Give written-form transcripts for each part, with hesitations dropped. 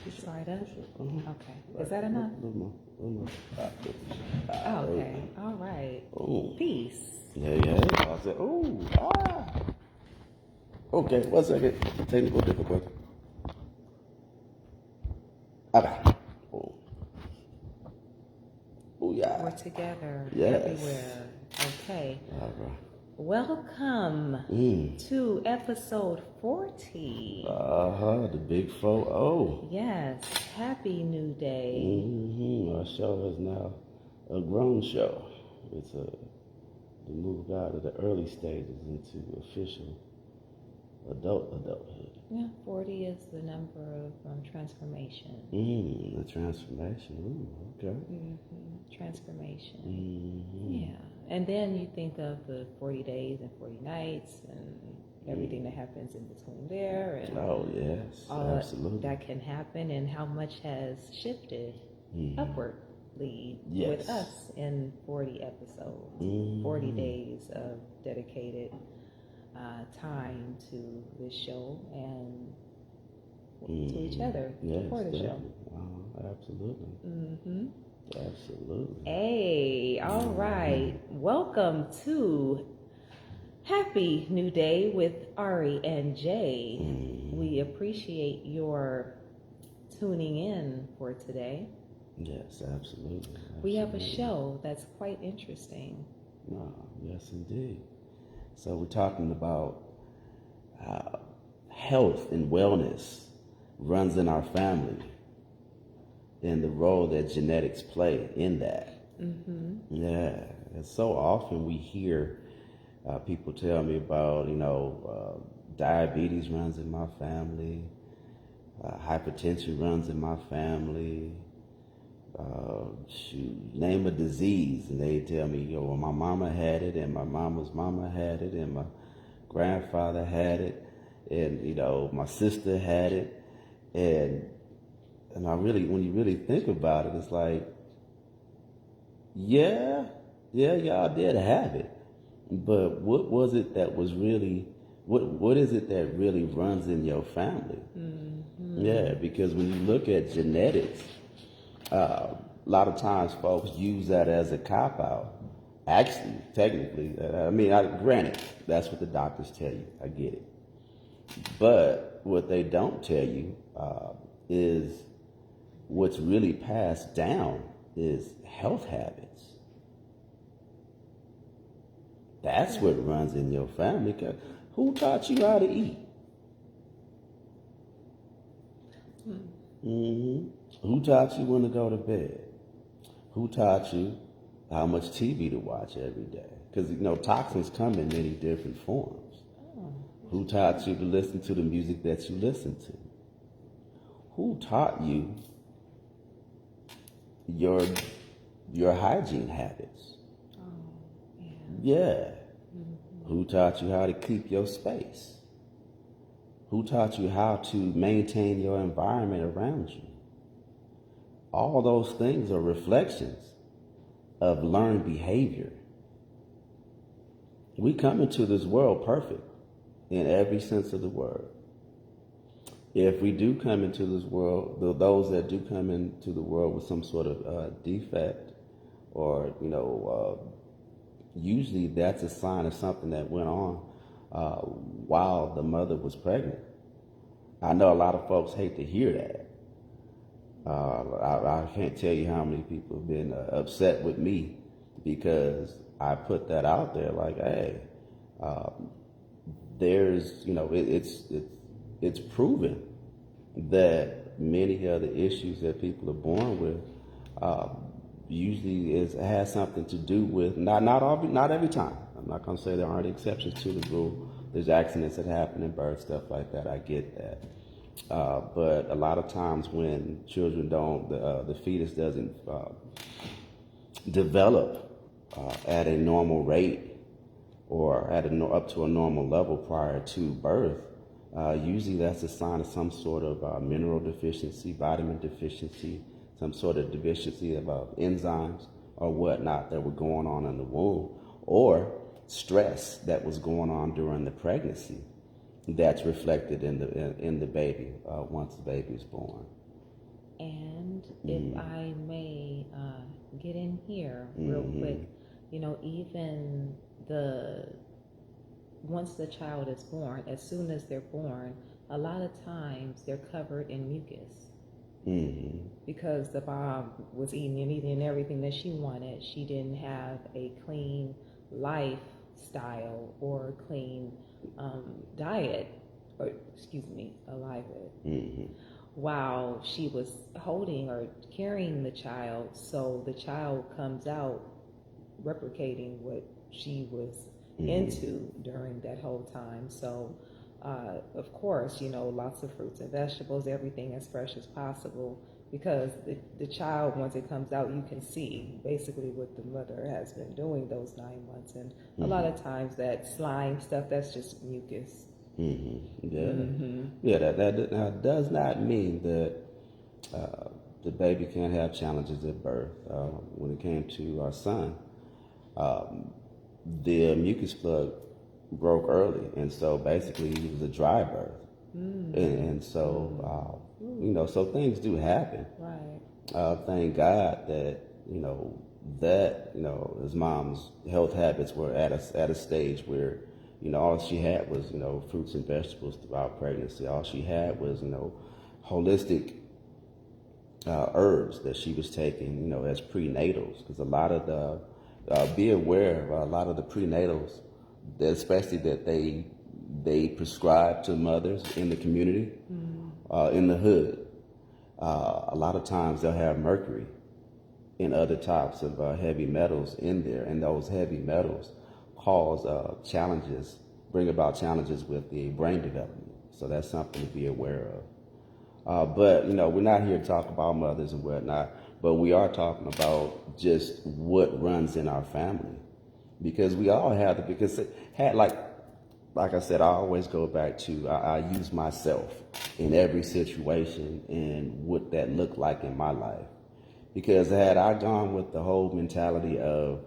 Slide up. Uh-huh. Okay. Is that enough? A little more. A little more. Oh, okay. All right. Oh. Peace. Yeah. I said, oh, Okay, 1 second. Technical difficulty. Okay. Oh. Oh, yeah. We're together Yes. everywhere. Okay. All right. Welcome to episode 40. The big 4-0. Yes. Happy New Day. Our show is now a grown show. It's to move out of the early stages into official adulthood. Yeah, 40 is the number of transformation. The transformation. Okay. Transformation. Mm-hmm. Yeah. And then you think of the 40 days and 40 nights and everything that happens in between there. And oh, yes. Absolutely. That can happen and how much has shifted upwardly with us in 40 episodes, 40 days of dedicated time to this show and to each other for the show. Absolutely. Absolutely. Hey, all right. Welcome to Happy New Day with Ari and Jay. We appreciate your tuning in for today. Yes, absolutely. We have a show that's quite interesting. Yes, indeed. So we're talking about how health and wellness runs in our family and the role that genetics play in that. Yeah, and so often we hear people tell me about, diabetes runs in my family, hypertension runs in my family, name a disease, and they tell me, well, my mama had it, and my mama's mama had it, and my grandfather had it, and my sister had it, and when you really think about it, it's like, yeah, y'all did have it, but what was it that was really, what is it that really runs in your family? Yeah, because when you look at genetics, a lot of times folks use that as a cop-out. Actually, technically, granted, that's what the doctors tell you. I get it. But what they don't tell you is what's really passed down is health habits. That's what runs in your family. Who taught you how to eat? Who taught you when to go to bed? Who taught you how much TV to watch every day? Because, toxins come in many different forms. Who taught you to listen to the music that you listen to? Who taught you your hygiene habits? Yeah. Who taught you how to keep your space? Who taught you how to maintain your environment around you? All those things are reflections of learned behavior. We come into this world perfect in every sense of the word. If we do come into this world, those that do come into the world with some sort of defect, or usually that's a sign of something that went on while the mother was pregnant. I know a lot of folks hate to hear that. I can't tell you how many people have been upset with me because I put that out there. Like, hey, there's, it's proven that many of the issues that people are born with usually has something to do with not every time. I'm not going to say there aren't exceptions to the rule. There's accidents that happen in birth, stuff like that. I get that. But a lot of times when children the fetus doesn't develop at a normal rate or up to a normal level prior to birth, usually that's a sign of some sort of mineral deficiency, vitamin deficiency, some sort of deficiency of enzymes or whatnot that were going on in the womb, or stress that was going on during the pregnancy that's reflected in the baby once the baby is born. And if I may get in here real quick, even once the child is born, as soon as they're born, a lot of times they're covered in mucus. Because the mom was eating everything that she wanted. She didn't have a clean lifestyle or clean diet, or alive while she was holding or carrying the child. So the child comes out replicating what she was into during that whole time. So of course, lots of fruits and vegetables, everything as fresh as possible, because the child, once it comes out, you can see basically what the mother has been doing those 9 months. And a lot of times that slime stuff, that's just mucus. Yeah, that does not mean that the baby can't have challenges at birth. When it came to our son, the mucus plug broke early, and so basically it was a dry birth. And so so things do happen. Right. Thank God that his mom's health habits were at a stage where all she had was fruits and vegetables throughout pregnancy. All she had was holistic herbs that she was taking as prenatals, because a lot of the be aware of a lot of the prenatals, especially that they prescribe to mothers in the community, in the hood. A lot of times they'll have mercury and other types of heavy metals in there, and those heavy metals cause bring about challenges with the brain development. So that's something to be aware of. But we're not here to talk about mothers and whatnot, but we are talking about just what runs in our family, because we all have to. Because like I said, I always go back to I use myself in every situation and what that looked like in my life. Because had I gone with the whole mentality of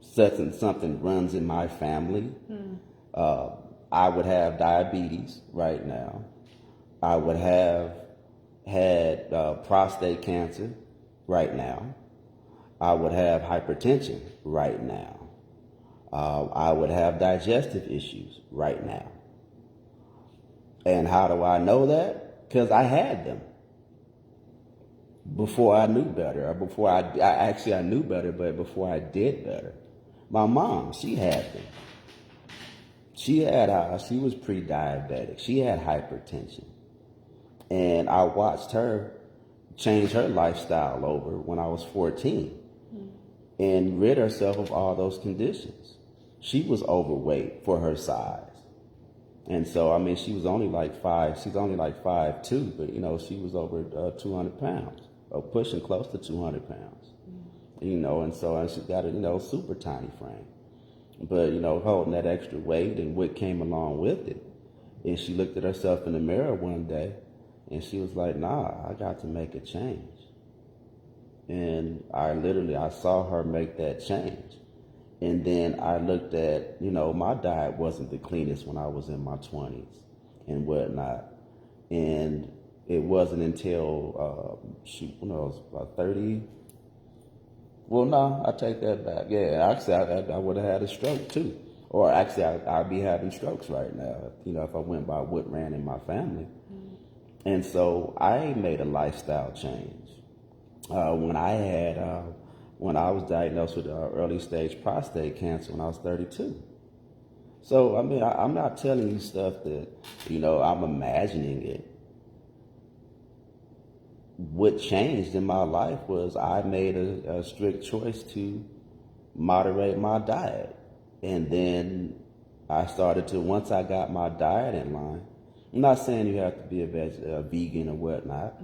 something runs in my family, I would have diabetes right now. I would have had prostate cancer right now. I would have hypertension right now. I would have digestive issues right now. And how do I know that? Because I had them before I knew better, or before I knew better, but before I did better. My mom, she had them. She was pre-diabetic. She had hypertension. And I watched her change her lifestyle over when I was 14 and rid herself of all those conditions. She was overweight for her size. And so, she was only like 5'2", but, she was over 200 pounds, or pushing close to 200 pounds. And so she got a super tiny frame. But, holding that extra weight and what came along with it. And she looked at herself in the mirror one day and she was like, nah, I got to make a change. And I saw her make that change. And then I looked at, my diet wasn't the cleanest when I was in my 20s and whatnot. And it wasn't until, when I was about 30. Well, no, I take that back. Yeah, actually, I would have had a stroke too. Or actually, I'd be having strokes right now, if I went by what ran in my family. And so I made a lifestyle change. When I was diagnosed with early stage prostate cancer when I was 32. So, I'm not telling you stuff that, I'm imagining it. What changed in my life was I made a strict choice to moderate my diet. And then I started to, once I got my diet in line, I'm not saying you have to be a vegan or whatnot,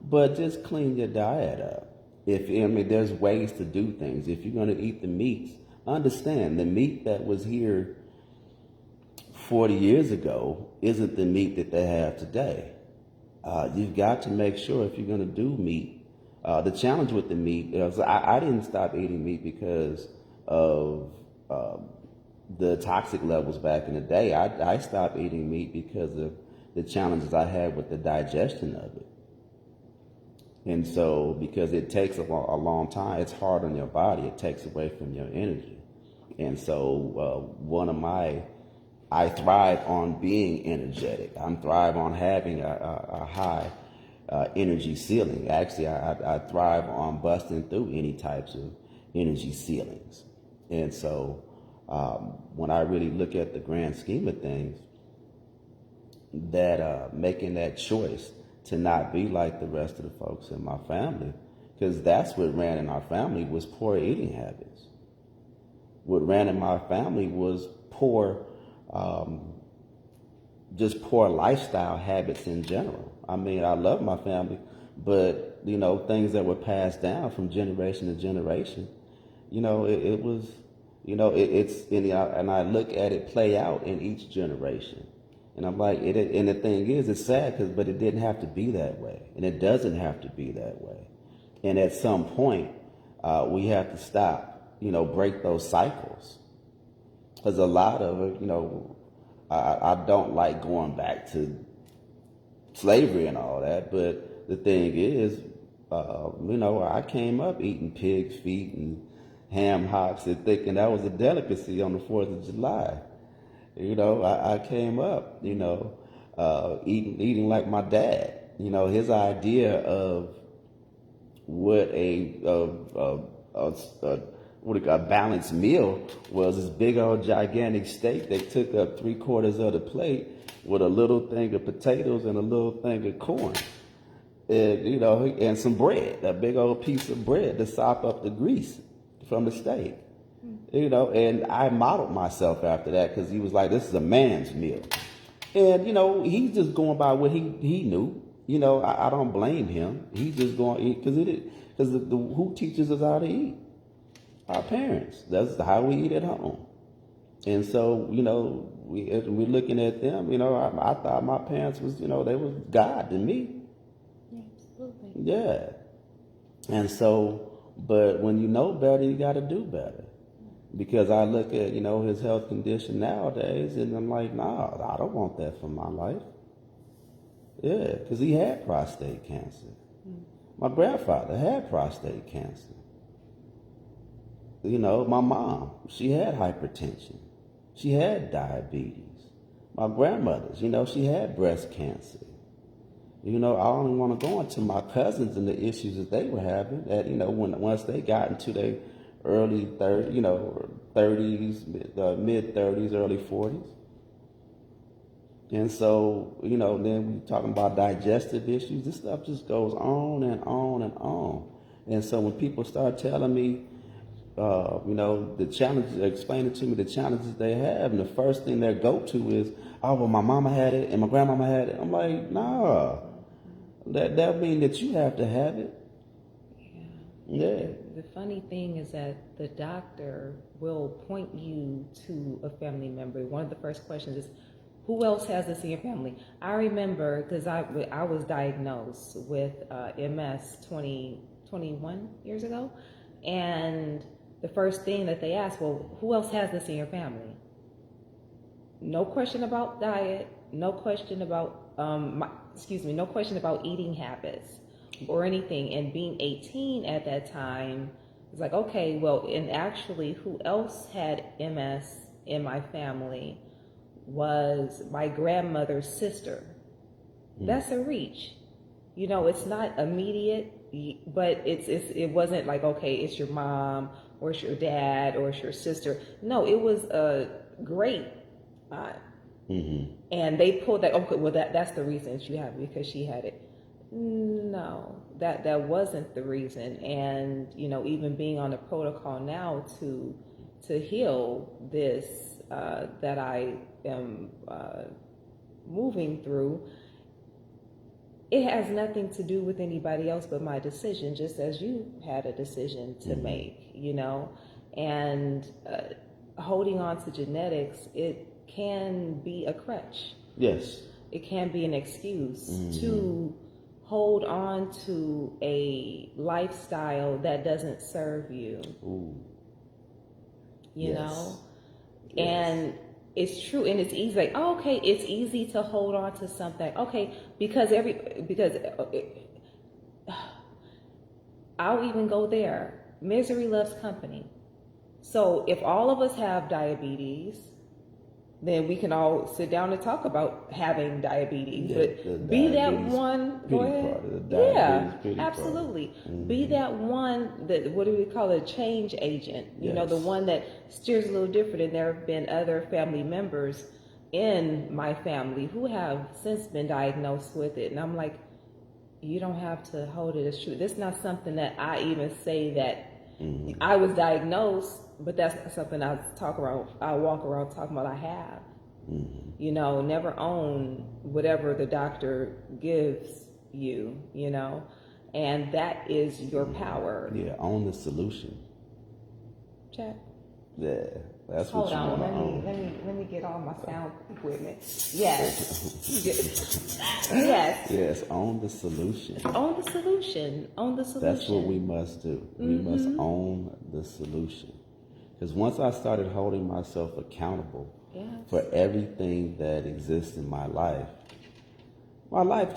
but just clean your diet up. There's ways to do things. If you're going to eat the meats, understand the meat that was here 40 years ago isn't the meat that they have today. You've got to make sure if you're going to do meat, the challenge with the meat is I didn't stop eating meat because of the toxic levels back in the day. I stopped eating meat because of the challenges I had with the digestion of it. And so, because it takes a long time, it's hard on your body. It takes away from your energy. And so, I thrive on being energetic. I thrive on having a high energy ceiling. Actually, I thrive on busting through any types of energy ceilings. And so, when I really look at the grand scheme of things, that making that choice to not be like the rest of the folks in my family, because that's what ran in our family was poor eating habits. What ran in my family was just poor lifestyle habits in general. I mean, I love my family, but things that were passed down from generation to generation, it was, and I look at it play out in each generation. And I'm like, and the thing is, it's sad, but it didn't have to be that way. And it doesn't have to be that way. And at some point, we have to stop, break those cycles. Because a lot of it, I don't like going back to slavery and all that. But the thing is, I came up eating pig's feet and ham hocks and thinking that was a delicacy on the 4th of July. I came up, eating like my dad. His idea of what a balanced meal was this big old gigantic steak that took up 3/4 of the plate with a little thing of potatoes and a little thing of corn. And, and some bread, a big old piece of bread to sop up the grease from the steak. And I modeled myself after that because he was like, this is a man's meal. And, he's just going by what he knew. I don't blame him. He's just going to eat because who teaches us how to eat? Our parents. That's how we eat at home. And so, we're looking at them, I thought my parents was, they was God to me. Absolutely. Yeah. And so, but when you know better, you got to do better. Because I look at, his health condition nowadays, and I'm like, nah, I don't want that for my life. Yeah, because he had prostate cancer. My grandfather had prostate cancer. My mom, she had hypertension. She had diabetes. My grandmother's, she had breast cancer. I only want to go into my cousins and the issues that they were having. That once they got into their early 30s, mid 30s, early 40s. And so, then we talking about digestive issues. This stuff just goes on and on and on. And so when people start telling me, the challenges, explaining to me the challenges they have, and the first thing they go to is, oh, well, my mama had it and my grandmama had it. I'm like, nah, that mean that you have to have it. Yeah. The funny thing is that the doctor will point you to a family member. One of the first questions is, who else has this in your family? I remember because I was diagnosed with MS 21 years ago, and the first thing that they asked, well, who else has this in your family? No question about diet, no question about no question about eating habits or anything. And being 18 at that time, it's like, okay, well, and actually who else had MS in my family was my grandmother's sister. That's a reach. It's not immediate, but it wasn't like, okay, it's your mom or it's your dad or it's your sister. No, it was a great aunt. And they pulled that, okay, well, that's the reason she had it, because she had it. No, that wasn't the reason. And, even being on the protocol now to heal this that I am moving through, it has nothing to do with anybody else but my decision, just as you had a decision to make, and holding on to genetics, it can be a crutch. Yes. It can be an excuse to hold on to a lifestyle that doesn't serve you. Ooh. You know? Yes. And it's true, and it's easy. Like, oh, okay, it's easy to hold on to something. Okay, because I'll even go there. Misery loves company. So if all of us have diabetes, then we can all sit down and talk about having diabetes. Yeah, but be that one. Go ahead. Yeah, absolutely. Be that one that, what do we call it, a change agent? You know, the one that steers a little different. And there have been other family members in my family who have since been diagnosed with it. And I'm like, you don't have to hold it as true. This is not something that I even say that I was diagnosed, but that's not something I walk around talking about I have. You know, never own whatever the doctor gives you, you know, and that is your power. Yeah, own the solution. Check. Yeah, that's Hold what you on, want to own. let me get all my sound equipment. Yes. Yes, own the solution. Own the solution. Own the solution. That's what we must do. We must own the solution. Because once I started holding myself accountable for everything that exists in my life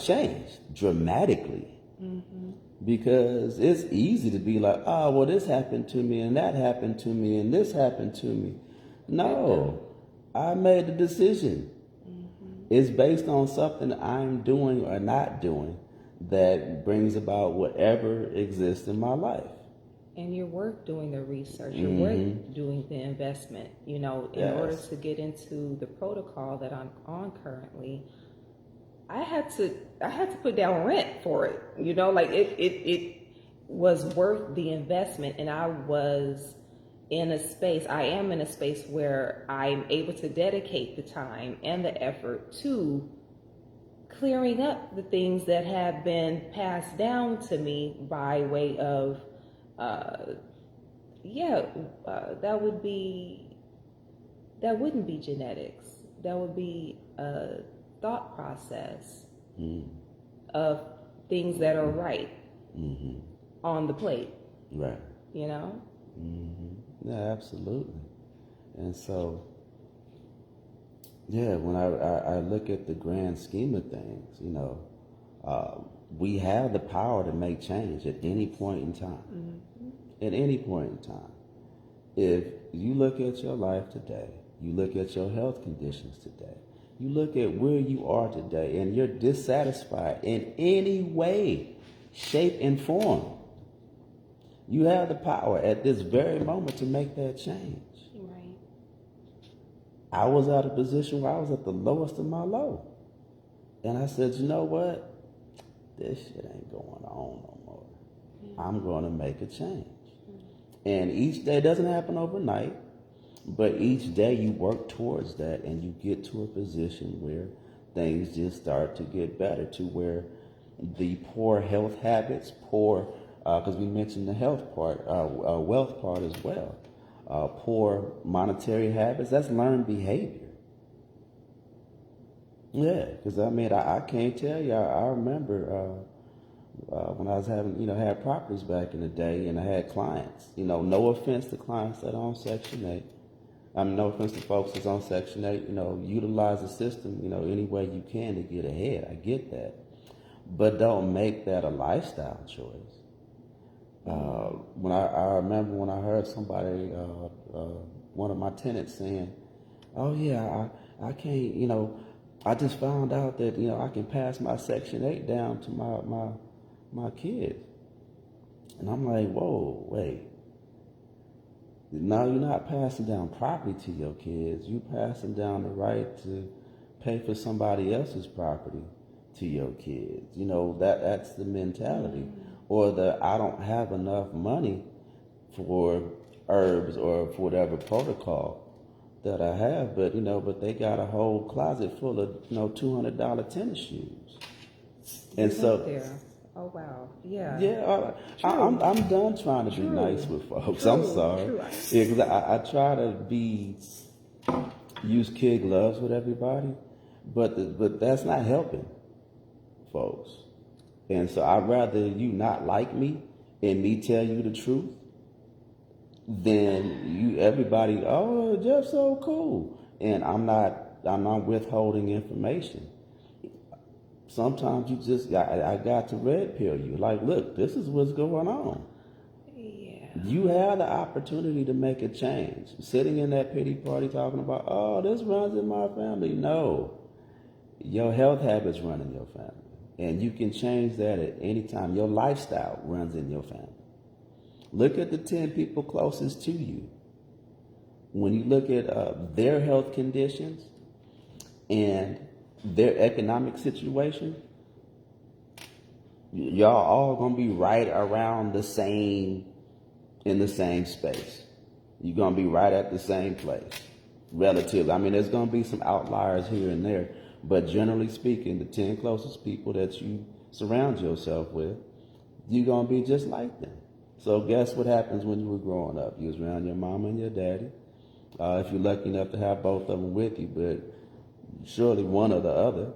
changed dramatically. Because it's easy to be like, oh, well, this happened to me, and that happened to me, and this happened to me. No, I made the decision. It's based on something I'm doing or not doing that brings about whatever exists in my life. And you're worth doing the research. You're worth doing the investment. You know, in order to get into the protocol that I'm on currently, I had to put down rent for it. You know, like it was worth the investment, and I am in a space where I'm able to dedicate the time and the effort to clearing up the things that have been passed down to me by way of that wouldn't be genetics. That would be a thought process of things that are right on the plate. Right. You know? Yeah, absolutely. And so, yeah, when I look at the grand scheme of things, you know, we have the power to make change at any point in time. At any point in time. If you look at your life today, you look at your health conditions today, you look at where you are today, and you're dissatisfied in any way, shape, and form, you have the power at this very moment to make that change. Right. I was at a position where I was at the lowest of my low. And I said, you know what? This shit ain't going on no more. I'm going to make a change. And each day doesn't happen overnight, but each day you work towards that, and you get to a position where things just start to get better, to where the poor health habits, because we mentioned the health part, wealth part as well, poor monetary habits, that's learned behavior. Yeah, because I mean, I can't tell you, I remember when I was had properties back in the day, and I had clients, no offense to clients that are on Section 8. No offense to folks that's on Section 8, utilize the system, any way you can to get ahead. I get that. But don't make that a lifestyle choice. When I remember when I heard somebody, one of my tenants saying, oh yeah, I can't, I just found out that, I can pass my Section 8 down to my kids. And I'm like, whoa, wait. Now you're not passing down property to your kids. You're passing down the right to pay for somebody else's property to your kids. That's the mentality. Or I don't have enough money for herbs or for whatever protocol that I have, but they got a whole closet full of, $200 tennis shoes. And so there. Oh wow! Yeah. Yeah, I'm done trying to be nice with folks. I'm sorry. Yeah, because I try to use kid gloves with everybody, but that's not helping folks. And so I'd rather you not like me and me tell you the truth than everybody, oh, Jeff's so cool. And I'm not withholding information. Sometimes you just, I got to red pill you. Like, look, this is what's going on. Yeah. You have the opportunity to make a change. Sitting in that pity party talking about, oh, this runs in my family. No. Your health habits run in your family. And you can change that at any time. Your lifestyle runs in your family. Look at the 10 people closest to you. When you look at their health conditions and their economic situation, y'all all gonna be right around the same, in the same space. You're gonna be right at the same place, relatively. I mean, there's gonna be some outliers here and there, but generally speaking, the 10 closest people that you surround yourself with, you're gonna be just like them. So guess what happens when you were growing up? You was around your mama and your daddy. If you're lucky enough to have both of them with you, but surely one or the other,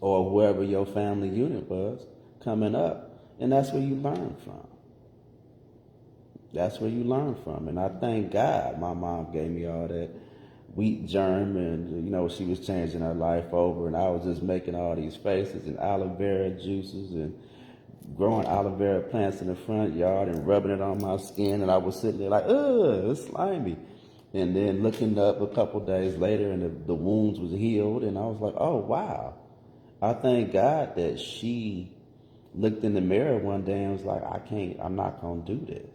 or whoever your family unit was coming up, and that's where you learn from. That's where you learn from. And I thank God my mom gave me all that wheat germ, and she was changing her life over, and I was just making all these faces and aloe vera juices and growing aloe vera plants in the front yard and rubbing it on my skin, and I was sitting there like, ugh, it's slimy. And then looking up a couple days later, and the wounds was healed, and I was like, oh, wow. I thank God that she looked in the mirror one day and was like, I'm not going to do this.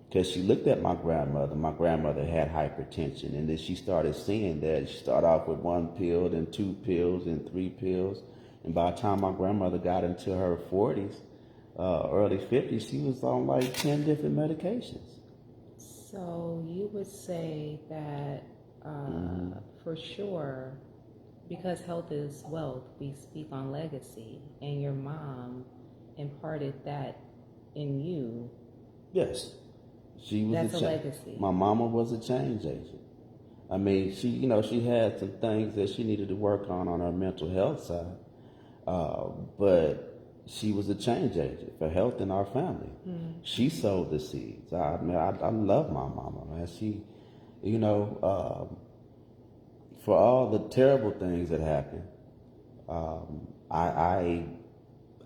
Because she looked at my grandmother. My grandmother had hypertension, and then she started seeing that. She started off with 1 pill, then 2 pills, and 3 pills. And by the time my grandmother got into her 40s, early 50s, she was on like 10 different medications. So you would say that for sure, because health is wealth, we speak on legacy, and your mom imparted that in you. Yes. She was That's a legacy. My mama was a change agent. I mean, she had some things that she needed to work on her mental health side, but she was a change agent for health in our family. Mm. She sowed the seeds. I love my mama, man. She, for all the terrible things that happened, I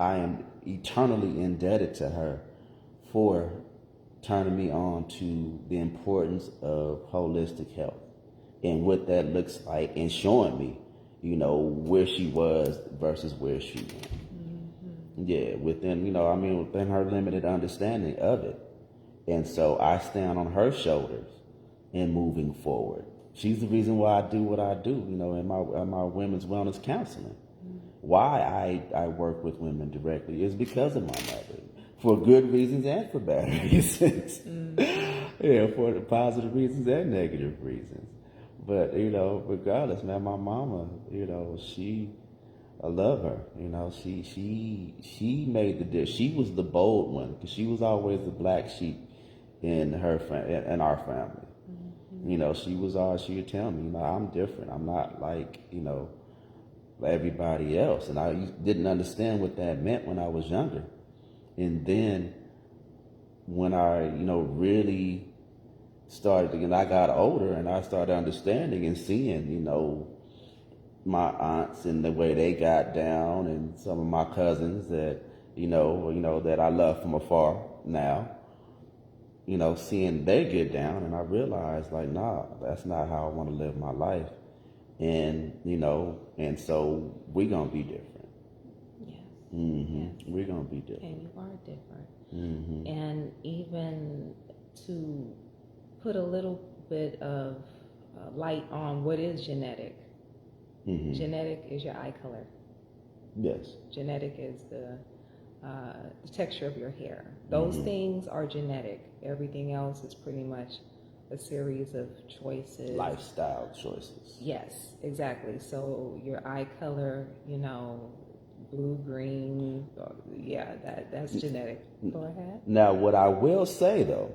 am eternally indebted to her for turning me on to the importance of holistic health and what that looks like, and showing me, where she was versus where she went. Mm-hmm. Yeah, within her limited understanding of it. And so I stand on her shoulders in moving forward. She's the reason why I do what I do, in my women's wellness counseling. Mm-hmm. Why I work with women directly is because of my mother. For good reasons and for bad reasons. Mm-hmm. Yeah, for the positive reasons and negative reasons. But, regardless, man, my mama, I love her. She made the dish. She was the bold one, because she was always the black sheep in our family. Mm-hmm. She would tell me, I'm different. I'm not like, everybody else. And I didn't understand what that meant when I was younger. And then when I, really started, and I got older and I started understanding and seeing, my aunts and the way they got down, and some of my cousins that, that I love from afar now, seeing they get down, and I realized like, nah, that's not how I want to live my life. And, and so we're going to be different. Mm-hmm. Yes. We're going to be different. And you are different. Mm-hmm. And even to put a little bit of light on what is genetic. Mm-hmm. Genetic is your eye color. Yes. Genetic is the texture of your hair. Those things are genetic. Everything else is pretty much a series of choices. Lifestyle choices. Yes, exactly. So your eye color, blue, green, that's genetic. Go ahead. Now, what I will say, though,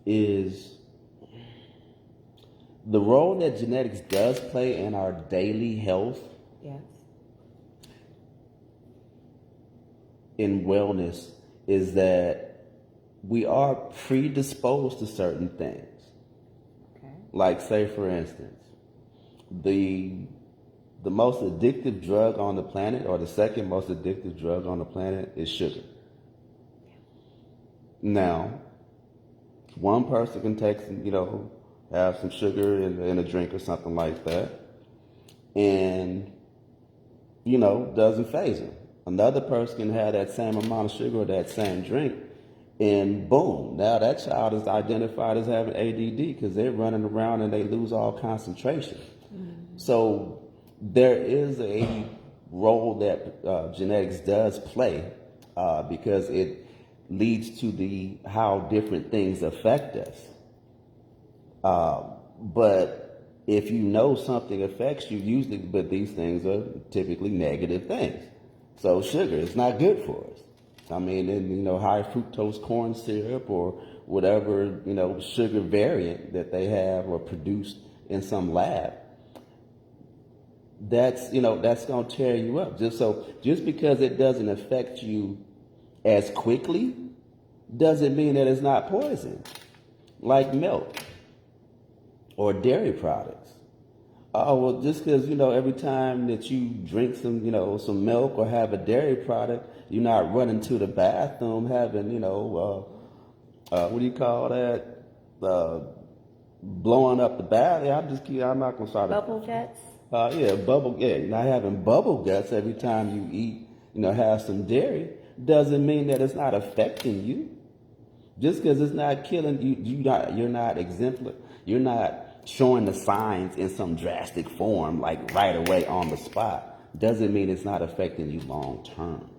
is the role that genetics does play in our daily health, yes, in wellness, is that we are predisposed to certain things. Okay. Like, say for instance, the most addictive drug on the planet, or the second most addictive drug on the planet, is sugar. Now, one person can take some, have some sugar in a drink or something like that, and, doesn't faze them. Another person can have that same amount of sugar or that same drink, and boom, now that child is identified as having ADD because they're running around and they lose all concentration. Mm-hmm. So there is a role that genetics does play because it leads to how different things affect us. But if you know something affects you, but these things are typically negative things. So sugar is not good for us. I mean, high fructose corn syrup or whatever, sugar variant that they have or produced in some lab, that's going to tear you up. Just because it doesn't affect you as quickly doesn't mean that it's not poison. Like milk or dairy products. Oh, well, just because, every time that you drink some milk or have a dairy product, you're not running to the bathroom having, what do you call that? Blowing up the bath. I'm not going to start. Bubble guts? Not having bubble guts every time you eat, have some dairy doesn't mean that it's not affecting you. Just because it's not killing you, you're not exemplar. You're not showing the signs in some drastic form, like right away on the spot, doesn't mean it's not affecting you long term.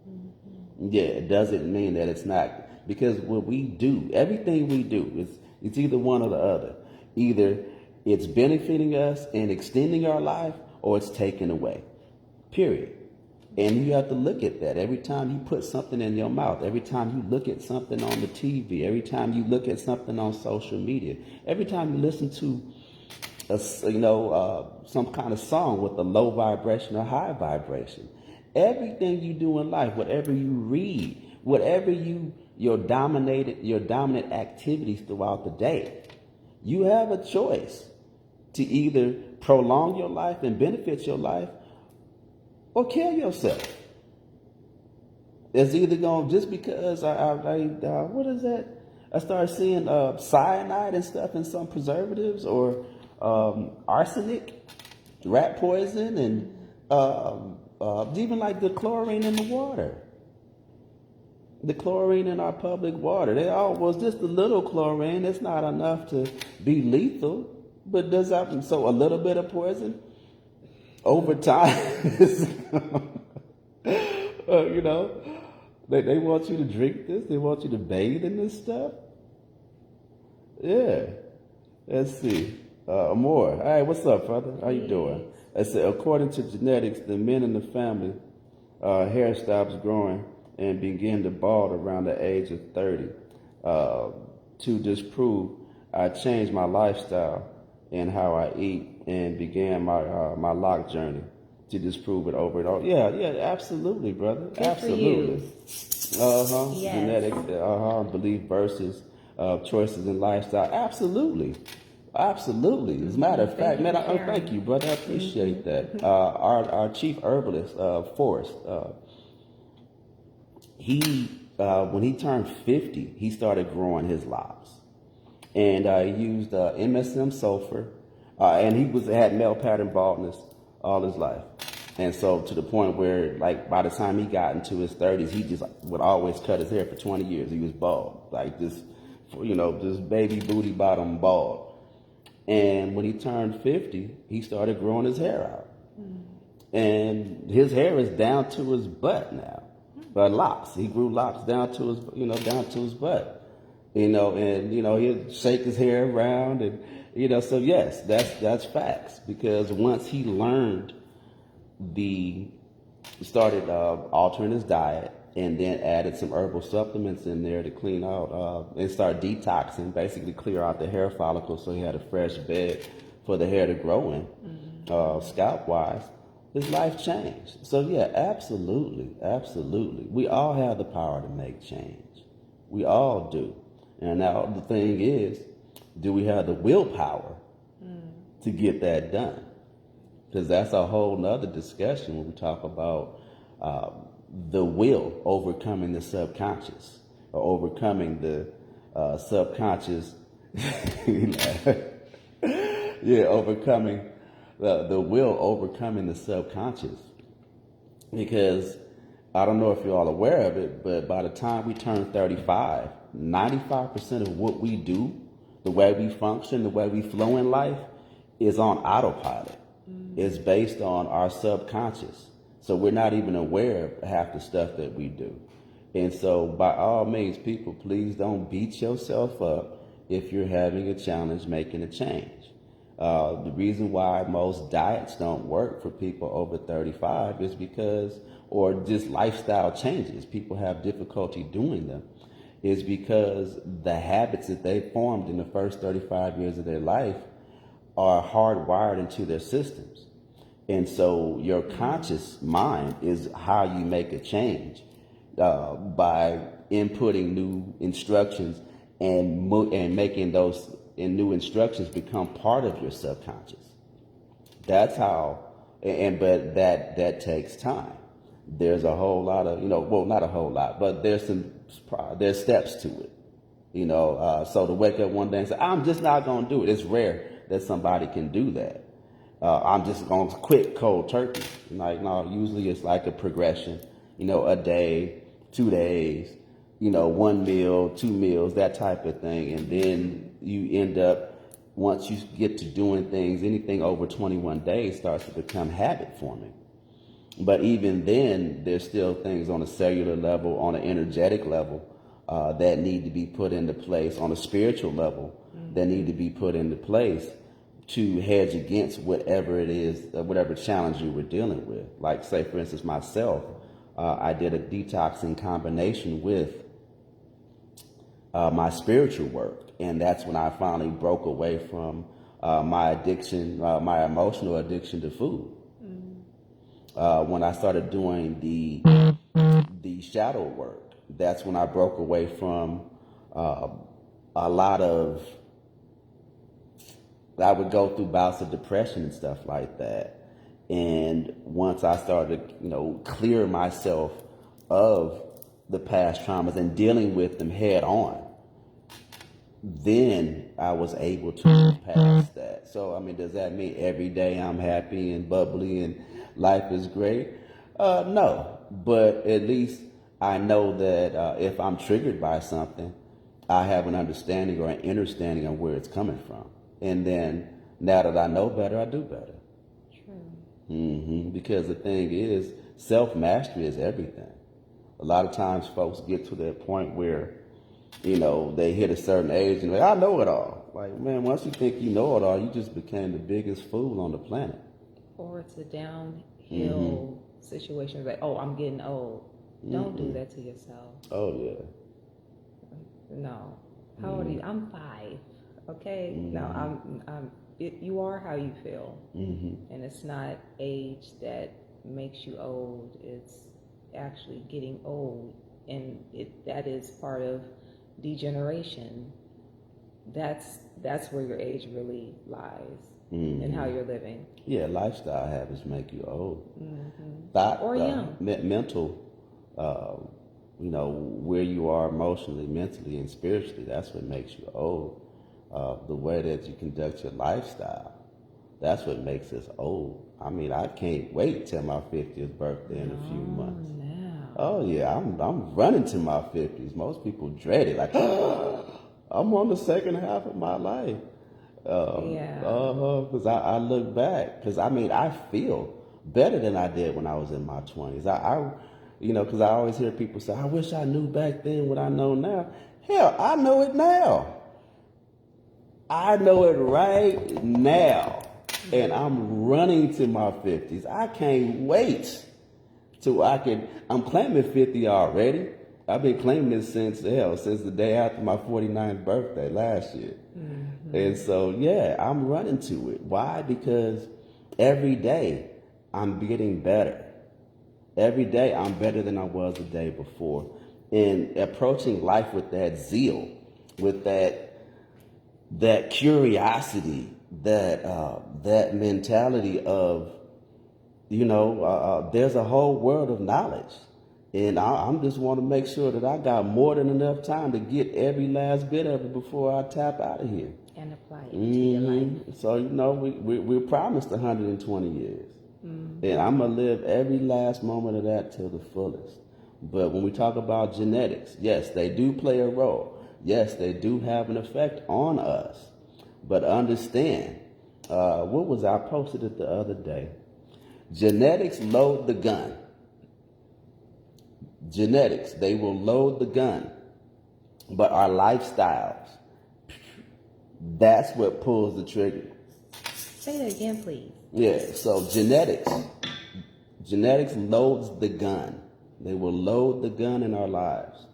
Mm-hmm. Yeah, it doesn't mean that it's not, because what we do, everything we do, it's either one or the other. Either it's benefiting us and extending our life, or it's taken away. Period. And you have to look at that. Every time you put something in your mouth, every time you look at something on the TV, every time you look at something on social media, every time you listen to some kind of song with a low vibration or high vibration, everything you do in life, whatever you read, whatever your dominant activities throughout the day, you have a choice to either prolong your life and benefit your life, or kill yourself. It's either going, just because what is that? I started seeing cyanide and stuff in some preservatives, or arsenic, rat poison, and even like the chlorine in the water. The chlorine in our public water. Just a little chlorine. It's not enough to be lethal, but does that, so a little bit of poison over time, they want you to drink this. They want you to bathe in this stuff. Yeah. Let's see. More. All right, what's up, brother? How you doing? I said, according to genetics, the men in the family, hair stops growing and begin to bald around the age of 30. To disprove, I changed my lifestyle and how I eat, and began my lock journey to disprove it over and over. Yeah, absolutely, brother. Good absolutely. Yes. Genetics, belief versus choices in lifestyle. Absolutely. As a matter of fact, man, thank you, brother. I appreciate that. Our chief herbalist, Forrest, when he turned 50, he started growing his locks. And he used MSM sulfur, and he had male pattern baldness all his life. And so to the point where, like, by the time he got into his 30s, he just would always cut his hair for 20 years. He was bald, like just baby booty bottom bald. And when he turned 50, he started growing his hair out. And his hair is down to his butt now. But locks, he grew locks down to his butt. And he'd shake his hair around, and so yes, that's facts. Because once he learned started altering his diet, and then added some herbal supplements in there to clean out and start detoxing, basically clear out the hair follicles, so he had a fresh bed for the hair to grow in, scalp wise. His life changed. So yeah, absolutely. We all have the power to make change. We all do. And now the thing is, do we have the willpower to get that done. Because that's a whole nother discussion when we talk about the will overcoming the subconscious, or overcoming the subconscious. Yeah, overcoming the will, overcoming the subconscious. Because I don't know if you're all aware of it, but by the time we turn 35, 95% of what we do, the way we function, the way we flow in life, is on autopilot. It's based on our subconscious. So we're not even aware of half the stuff that we do. And so by all means, people, please don't beat yourself up if you're having a challenge making a change. The reason why most diets don't work for people over 35 is because, or just lifestyle changes, people have difficulty doing them, is because the habits that they formed in the first 35 years of their life are hardwired into their systems. And so your conscious mind is how you make a change, by inputting new instructions and making those new instructions become part of your subconscious. That's how, but that takes time. There's a whole lot of, well, not a whole lot, but there's steps to it. So to wake up one day and say, I'm just not going to do it. It's rare that somebody can do that. I'm just going to quit cold turkey. Like, no, usually it's like a progression, a day, 2 days, 1 meal, 2 meals, that type of thing. And then you end up, once you get to doing things, anything over 21 days starts to become habit forming. But even then, there's still things on a cellular level, on an energetic level, that need to be put into place, on a spiritual level, that need to be put into place to hedge against whatever it is, whatever challenge you were dealing with. Like, say, for instance, myself, I did a detox in combination with my spiritual work. And that's when I finally broke away from my addiction, my emotional addiction to food. When I started doing the shadow work, that's when I broke away from a lot of, I would go through bouts of depression and stuff like that. And once I started, clear myself of the past traumas and dealing with them head on, then I was able to move past that. So, I mean, does that mean every day I'm happy and bubbly and life is great? No, but at least I know that if I'm triggered by something, I have an understanding or an understanding of where it's coming from. And then now that I know better, I do better. True. Because the thing is, self-mastery is everything. A lot of times folks get to that point where, they hit a certain age and I know it all. Like, man, once you think you know it all, you just became the biggest fool on the planet. Or it's a downhill situation. Like, oh, I'm getting old. Don't do that to yourself. Oh, yeah. No. How old are you? I'm 5. Okay? No, you are how you feel. And it's not age that makes you old. It's actually getting old. And that is part of degeneration. That's where your age really lies, and how you're living. Yeah, lifestyle habits make you old. Or young. Mental, where you are emotionally, mentally, and spiritually, that's what makes you old. The way that you conduct your lifestyle, that's what makes us old. I mean, I can't wait till my 50th birthday in a few months. Oh yeah, I'm running to my 50s. Most people dread it, like, I'm on the second half of my life. Because I look back, because I feel better than I did when I was in my 20s. Because I always hear people say, I wish I knew back then what I know now. Hell, I know it now. I know it right now. And I'm running to my 50s. I can't wait till I'm claiming 50 already. I've been claiming this since the day after my 49th birthday last year. And so, yeah, I'm running to it. Why? Because every day I'm getting better. Every day I'm better than I was the day before. And approaching life with that zeal, with that curiosity, that mentality of, there's a whole world of knowledge. And I'm just want to make sure that I got more than enough time to get every last bit of it before I tap out of here. And apply it to your life. So, we're promised 120 years. And I'm going to live every last moment of that till the fullest. But when we talk about genetics, yes, they do play a role. Yes, they do have an effect on us. But understand, I posted it the other day. Genetics load the gun. Genetics, they will load the gun. But our lifestyles, that's what pulls the trigger. Say that again, please. Yeah, so genetics loads the gun. They will load the gun in our lives.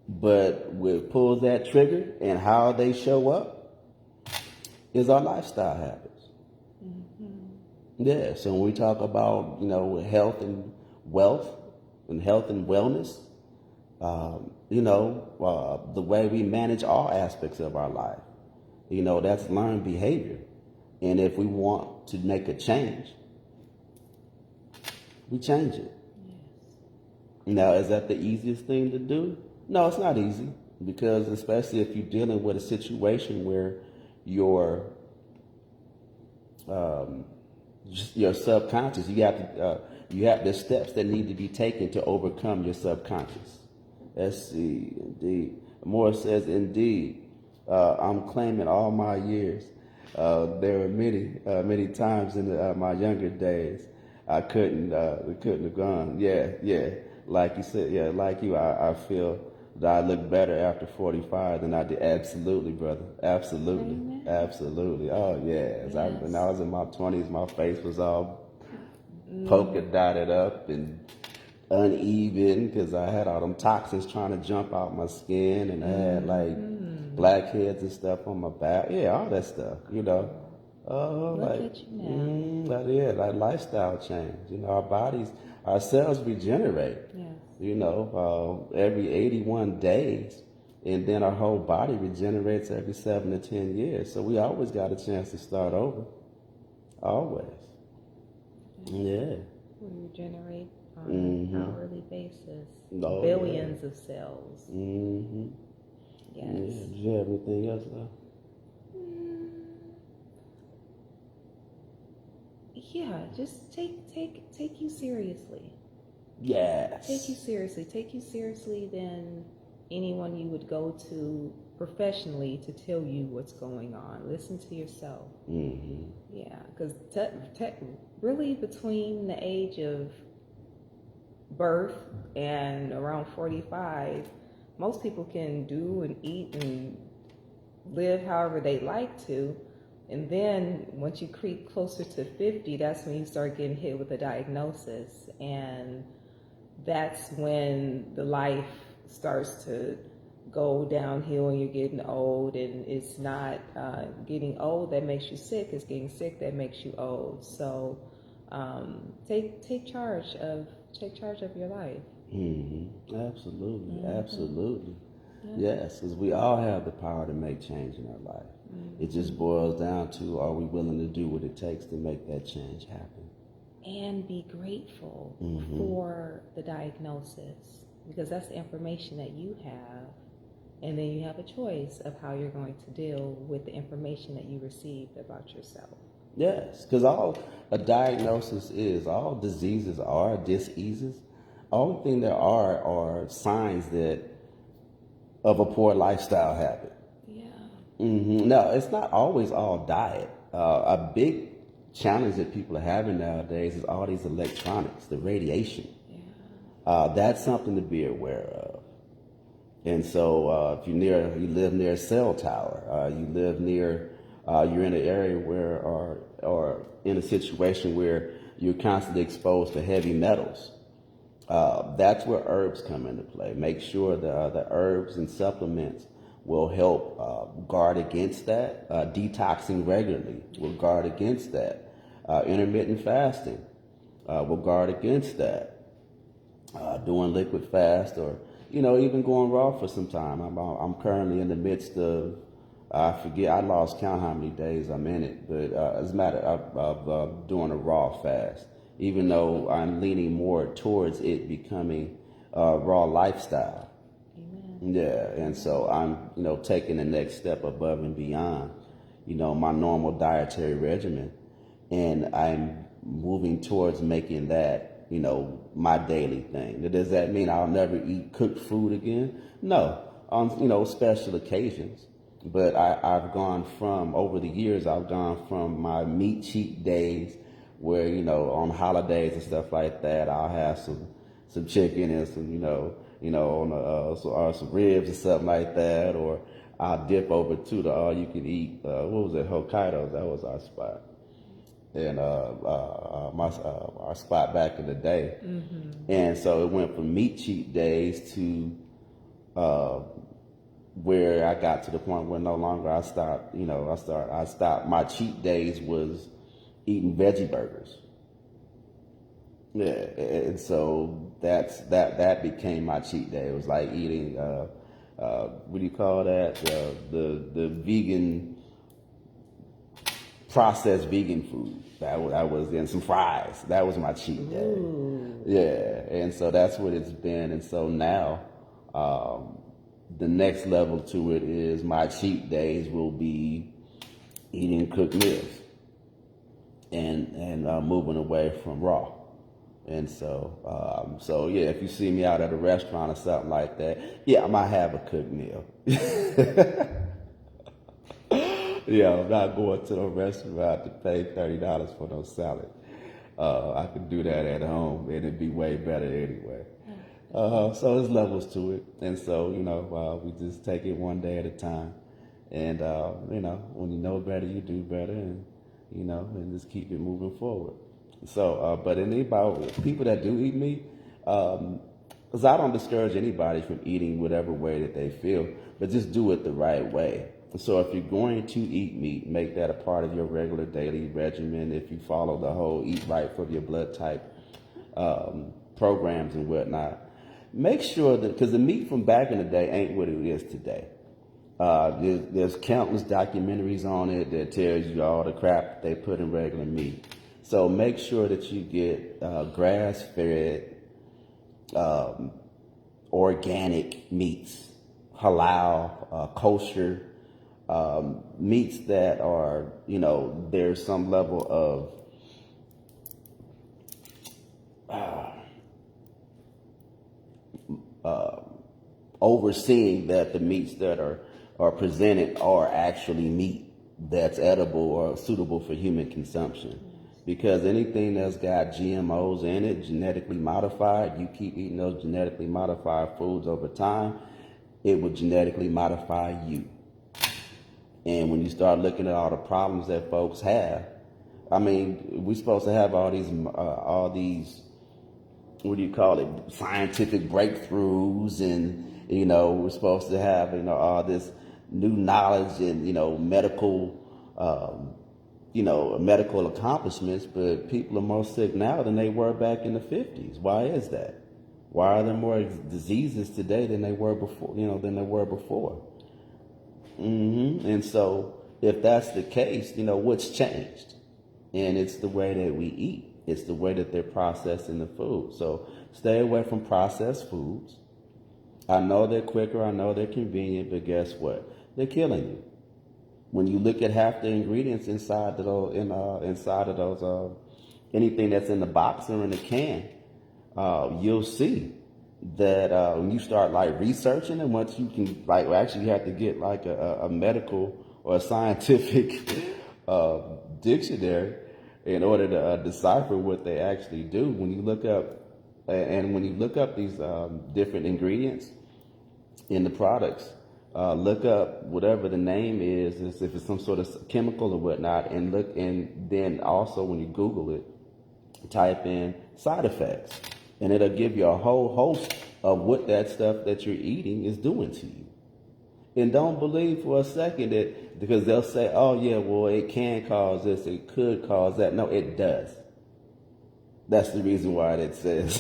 But what pulls that trigger and how they show up is our lifestyle habits. Yeah, so when we talk about, health and wealth and health and wellness, the way we manage all aspects of our life, that's learned behavior. And if we want to make a change, we change it. Yes. Now, is that the easiest thing to do? No, it's not easy, because especially if you're dealing with a situation where your subconscious, you have the steps that need to be taken to overcome your subconscious. Let's see, indeed. Morris says, indeed, I'm claiming all my years. There were many times in my younger days I couldn't have gone. Yeah. Like you said, I feel that I look better after 45 than I did. Absolutely, brother. Absolutely. Amen. Absolutely. Oh, yeah. Yes. When I was in my 20s, my face was all polka dotted up and uneven because I had all them toxins trying to jump out my skin, and I had blackheads and stuff on my back. Yeah, all that stuff, Look at you now. Like lifestyle change. Our bodies, our cells regenerate. Yes. Every 81 days, and then our whole body regenerates every 7 to 10 years. So we always got a chance to start over. Always. Yeah. We regenerate on an hourly basis. Oh, Billions of cells. Mm-hmm. Yes. Yeah. Did you have anything else, though? Yeah, just take you seriously. Yes. Take you seriously than anyone you would go to professionally to tell you what's going on. Listen to yourself. Mm-hmm. Yeah, because really between the age of birth and around 45, most people can do and eat and live however they like to. And then once you creep closer to 50, that's when you start getting hit with a diagnosis. And that's when the life starts to go downhill and you're getting old. And it's not getting old that makes you sick, it's getting sick that makes you old. So take charge of your life. Mm-hmm. Absolutely. Mm-hmm. Absolutely. Yeah. Yes, because we all have the power to make change in our life. Mm-hmm. It just boils down to, are we willing to do what it takes to make that change happen? And be grateful for the diagnosis, because that's the information that you have. And then you have a choice of how you're going to deal with the information that you received about yourself. Yes, because all a diagnosis is, all diseases are diseases. Only thing there are signs of a poor lifestyle habit. Yeah. Mm-hmm. No, it's not always all diet. A big challenge that people are having nowadays is all these electronics, the radiation. Yeah. That's something to be aware of. And so if you live near a cell tower, you live near, you're in an area where, or in a situation where you're constantly exposed to heavy metals. That's where herbs come into play. Make sure the herbs and supplements will help guard against that. Detoxing regularly will guard against that. Intermittent fasting will guard against that. Doing liquid fast, or even going raw for some time. I'm currently in the midst of I forget, I lost count how many days I'm in it, but as a matter of doing a raw fast, even though I'm leaning more towards it becoming a raw lifestyle. Amen. Yeah, and so I'm, taking the next step above and beyond, my normal dietary regimen, and I'm moving towards making that, my daily thing. Does that mean I'll never eat cooked food again? No, on, special occasions. But I've gone from, over the years, I've gone from my meat cheat days where, on holidays and stuff like that, I'll have some chicken and some, or some ribs or something like that, or I'll dip over to the all-you-can-eat, what was it, Hokkaido's, that was our spot. And our spot back in the day. Mm-hmm. And so it went from meat cheat days to where I got to the point where no longer I stopped, my cheat days was eating veggie burgers. Yeah, and so that became my cheat day. It was like eating what do you call that? The vegan, processed vegan food. That was in some fries. That was my cheat day. Ooh. Yeah, and so that's what it's been. And so now, the next level to it is my cheat days will be eating cooked meals and moving away from raw. And so, yeah, if you see me out at a restaurant or something like that, yeah, I might have a cooked meal. Yeah, I'm not going to a restaurant to pay $30 for no salad. I could do that at home, and it'd be way better anyway. So there's levels to it, and so we just take it one day at a time, and when you know better, you do better, and and just keep it moving forward. So, but anybody, people that do eat meat, because I don't discourage anybody from eating whatever way that they feel, but just do it the right way. So if you're going to eat meat, make that a part of your regular daily regimen. If you follow the whole eat right for your blood type programs and whatnot, make sure that, because the meat from back in the day ain't what it is today. There's countless documentaries on it that tells you all the crap they put in regular meat. So make sure that you get grass-fed, organic meats, halal, kosher, meats that are, there's some level of overseeing that the meats that are presented are actually meat that's edible or suitable for human consumption. Because anything that's got GMOs in it, genetically modified, you keep eating those genetically modified foods over time, it will genetically modify you. And when you start looking at all the problems that folks have, I mean, we're supposed to have all these, what do you call it, scientific breakthroughs, and, we're supposed to have, all this new knowledge and, medical accomplishments, but people are more sick now than they were back in the 50s. Why is that? Why are there more diseases today than they were before, Mm-hmm. And so if that's the case, what's changed? And it's the way that we eat. It's the way that they're processing the food. So stay away from processed foods. I know they're quicker. I know they're convenient, but guess what? They're killing you. When you look at half the ingredients inside of those, anything that's in the box or in the can, you'll see that when you start researching, and once you can actually you have to get a medical or a scientific dictionary in order to decipher what they actually do. When you look up these different ingredients in the products, look up whatever the name is, if it's some sort of chemical or whatnot, and then also when you Google it, type in side effects, and it'll give you a whole host of what that stuff that you're eating is doing to you. And don't believe for a second that, because they'll say, oh yeah, well, it can cause this, it could cause that. No, it does. That's the reason why it says.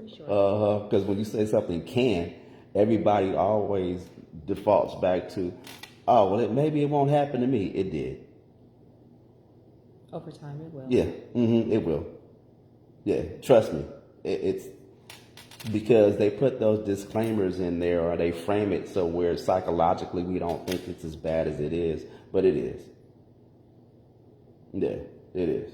Because when you say something can, everybody always defaults back to, Oh, well, maybe it won't happen to me. It did. Over time, it will. Yeah, it will. Yeah, trust me. It's because they put those disclaimers in there, or they frame it so where psychologically we don't think it's as bad as it is, but it is. Yeah, it is.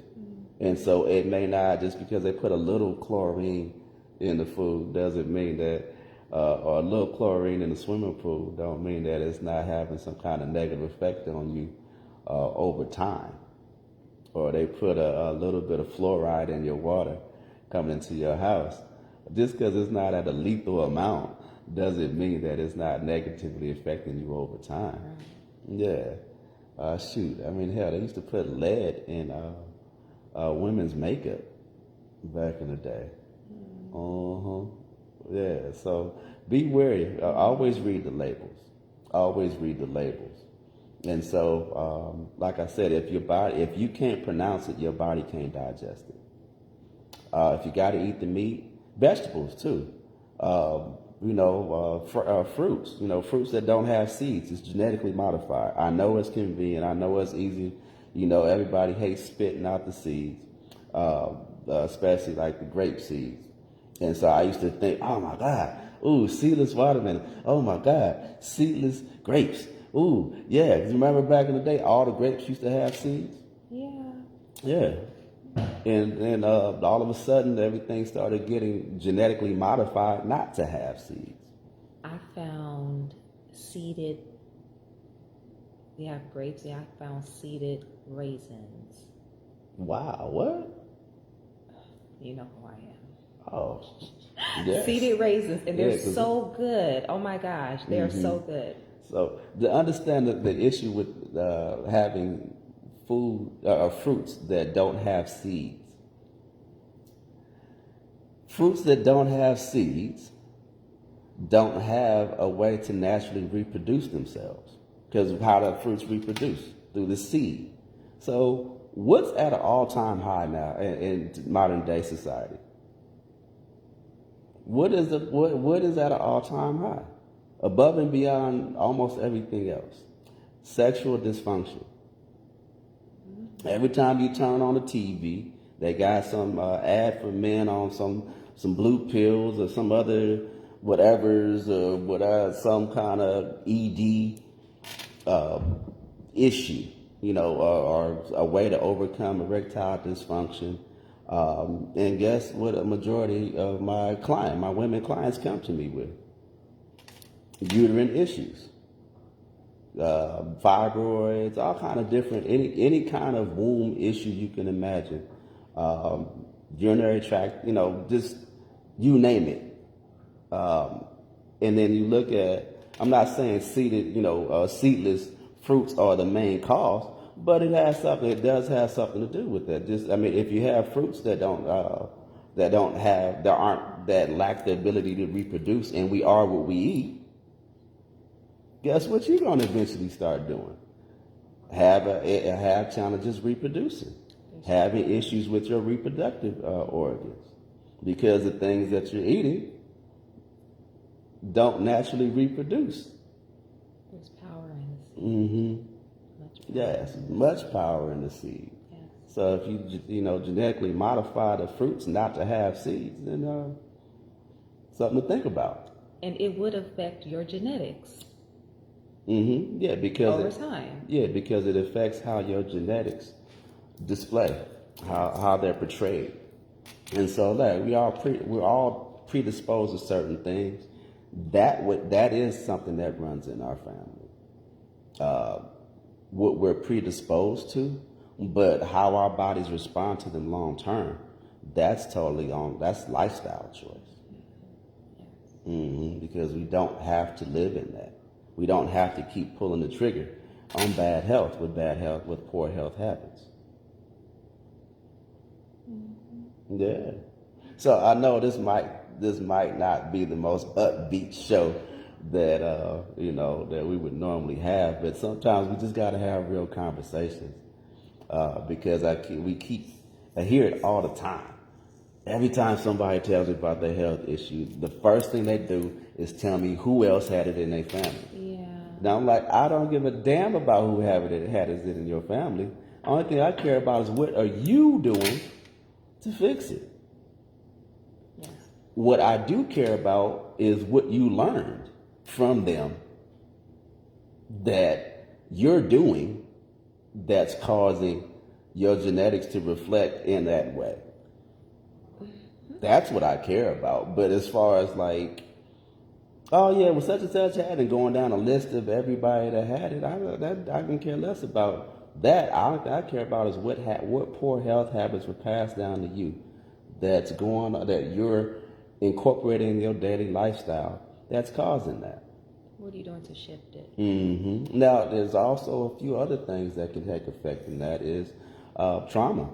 And so it may not, just because they put a little chlorine in the food doesn't mean that, or a little chlorine in the swimming pool don't mean that it's not having some kind of negative effect on you over time. Or they put a little bit of fluoride in your water coming into your house. Just because it's not at a lethal amount doesn't mean that it's not negatively affecting you over time. Yeah. Shoot, I mean, hell, they used to put lead in women's makeup back in the day. Yeah, so be wary. Always read the labels. Always read the labels. And so, like I said, if you can't pronounce it, your body can't digest it. If you got to eat the meat, vegetables too. Fruits. Fruits that don't have seeds. It's genetically modified. I know it's convenient. I know it's easy. Everybody hates spitting out the seeds, especially like the grape seeds. And so I used to think, oh my God, ooh, seedless watermelon. Oh my God, seedless grapes. Ooh, yeah. 'Cause remember back in the day, all the grapes used to have seeds? Yeah. Yeah. And all of a sudden, everything started getting genetically modified not to have seeds. I found seeded, we have grapes, I found seeded raisins. Wow, what? You know who I am. Oh, yes. Seeded raisins, and they're so good. Oh my gosh, they are so good. So to understand the issue with having fruits that don't have seeds. Fruits that don't have seeds don't have a way to naturally reproduce themselves, because of how the fruits reproduce through the seed. So what's at an all-time high now in modern day society? What is at an all-time high? Above and beyond almost everything else. Sexual dysfunction. Every time you turn on the TV, they got some ad for men on some blue pills or some other whatevers or whatever, some kind of ED issue, or a way to overcome erectile dysfunction. And guess what a majority of my women clients come to me with? Uterine issues. Fibroids, all kind of different, any kind of womb issue you can imagine, urinary tract, just you name it. And then you look at, I'm not saying seedless fruits are the main cause, but it does have something to do with that. If you have fruits that lack the ability to reproduce, and we are what we eat, guess what you're going to eventually start doing? Have challenges reproducing, having issues with your reproductive organs, because the things that you're eating don't naturally reproduce. There's power in the seed. Mm-hmm. Yes, much power in the seed. Yes. So if you genetically modify the fruits not to have seeds, then something to think about. And it would affect your genetics. Yeah, because over time. Yeah, because it affects how your genetics display, how they're portrayed, and so we're all predisposed to certain things. That is something that runs in our family. What we're predisposed to, but how our bodies respond to them long term, that's lifestyle choice. Because we don't have to live in that. We don't have to keep pulling the trigger on bad health with poor health habits. Yeah. So I know this might not be the most upbeat show that that we would normally have, but sometimes we just got to have real conversations because I hear it all the time. Every time somebody tells me about their health issue, the first thing they do is tell me who else had it in their family. Yeah. Now I'm like, I don't give a damn about who had it in your family. Only thing I care about is what are you doing to fix it. Yes. What I do care about is what you learned from them that you're doing that's causing your genetics to reflect in that way. That's what I care about. But as far as like, oh yeah, well such and such had, and going down a list of everybody that had it, I can care less about that. I care about is what poor health habits were passed down to you that you're incorporating in your daily lifestyle that's causing that. What are you doing to shift it? Mm-hmm. Now, there's also a few other things that can take effect, and that is trauma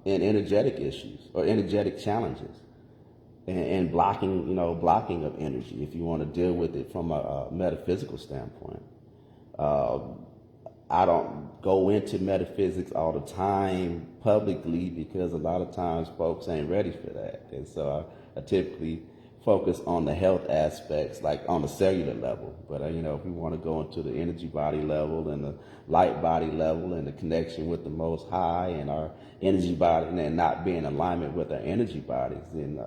and energetic issues or energetic challenges, and blocking of energy. If you want to deal with it from a metaphysical standpoint, I don't go into metaphysics all the time publicly because a lot of times folks ain't ready for that, and so I typically focus on the health aspects, like on the cellular level. But if we want to go into the energy body level and the light body level and the connection with the Most High and our energy body, and not being in alignment with our energy bodies, then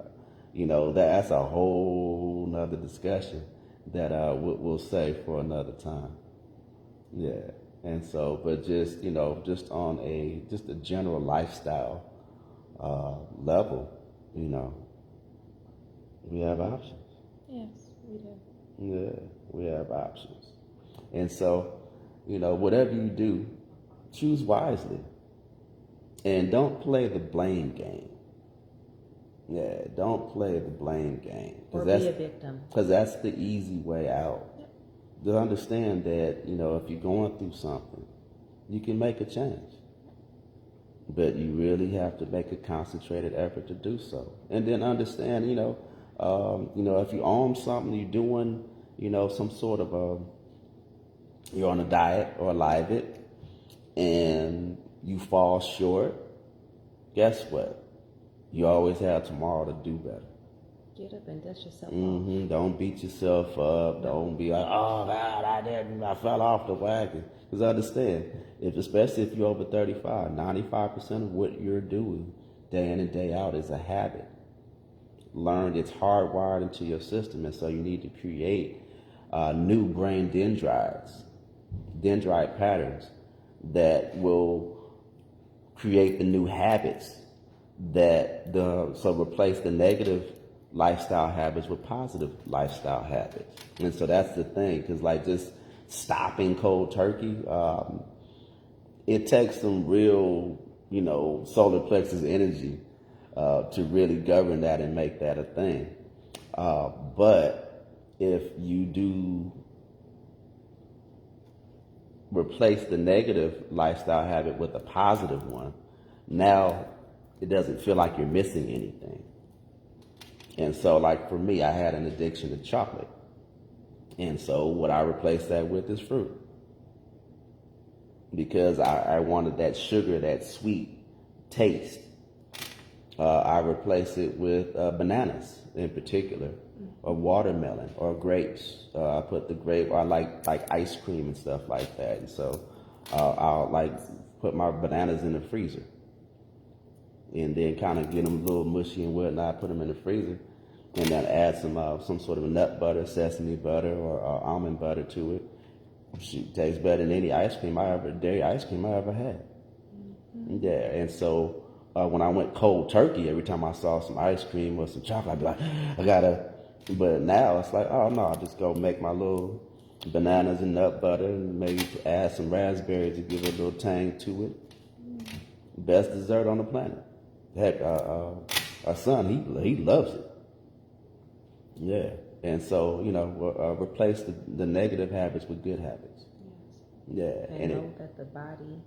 that's a whole nother discussion that we'll save for another time. Yeah, and so, but just on a general lifestyle level, we have options. Yes, we do. Yeah, we have options. And so, whatever you do, choose wisely. And don't play the blame game. Yeah, don't play the blame game. Or be a victim. Because that's the easy way out. Yep. To understand that, if you're going through something, you can make a change. But you really have to make a concentrated effort to do so. And then understand, if you own something, you're doing, some sort of you're on a diet or a live it, and you fall short, guess what? You always have tomorrow to do better. Get up and dust yourself off. Don't beat yourself up. Don't be like, oh God, I fell off the wagon. Because understand, especially if you're over 35, 95% of what you're doing day in and day out is a habit. Learned, it's hardwired into your system, and so you need to create new brain dendrite patterns that will create the new habits so replace the negative lifestyle habits with positive lifestyle habits. And so that's the thing, because like just stopping cold turkey, it takes some real, solar plexus energy to really govern that and make that a thing. But if you do replace the negative lifestyle habit with a positive one, now it doesn't feel like you're missing anything. And so, like for me, I had an addiction to chocolate. And so what I replaced that with is fruit. Because I wanted that sugar, that sweet taste. I replace it with bananas in particular, or watermelon, or grapes. I put the grape, or I like ice cream and stuff like that. And so I'll put my bananas in the freezer, and then kind of get them a little mushy and whatnot. Put them in the freezer, and then add some sort of nut butter, sesame butter, or almond butter to it. It tastes better than any dairy ice cream I ever had. Mm-hmm. Yeah, and so. When I went cold turkey, every time I saw some ice cream or some chocolate, I'd be like, I gotta. But now it's like, oh no, I'll just go make my little bananas and nut butter and maybe add some raspberries to give it a little tang to it. Best dessert on the planet. Heck, our son, he loves it. Yeah. And so, replace the negative habits with good habits. Yes. Yeah. And know that the body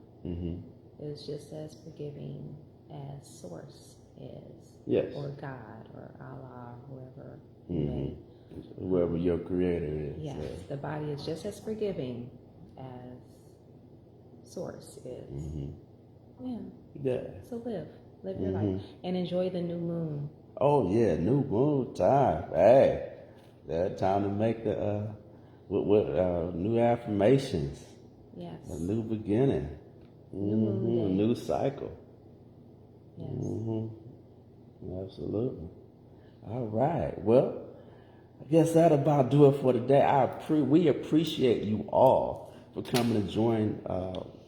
is just as forgiving as Source is. Yes. Or God, or Allah, whoever. Whoever your creator is. Yes. Yeah. The body is just as forgiving as Source is. Yeah. Yeah. So live your life and enjoy the new moon. Oh yeah, new moon time. Hey, that time to make the With new affirmations. Yes. A new beginning. A new cycle. Yes. Absolutely. All right. Well, I guess that'll about do it for today. We appreciate you all for coming to join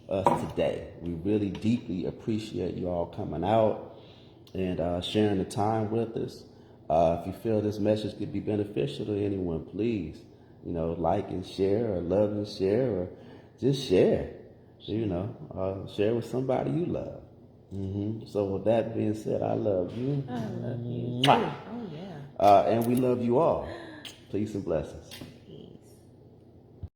us today. We really deeply appreciate you all coming out and sharing the time with us. If you feel this message could be beneficial to anyone, please, like and share, or love and share, or just share. Share with somebody you love. So with that being said, I love you. I love you too. Oh yeah. And we love you all. Peace and blessings.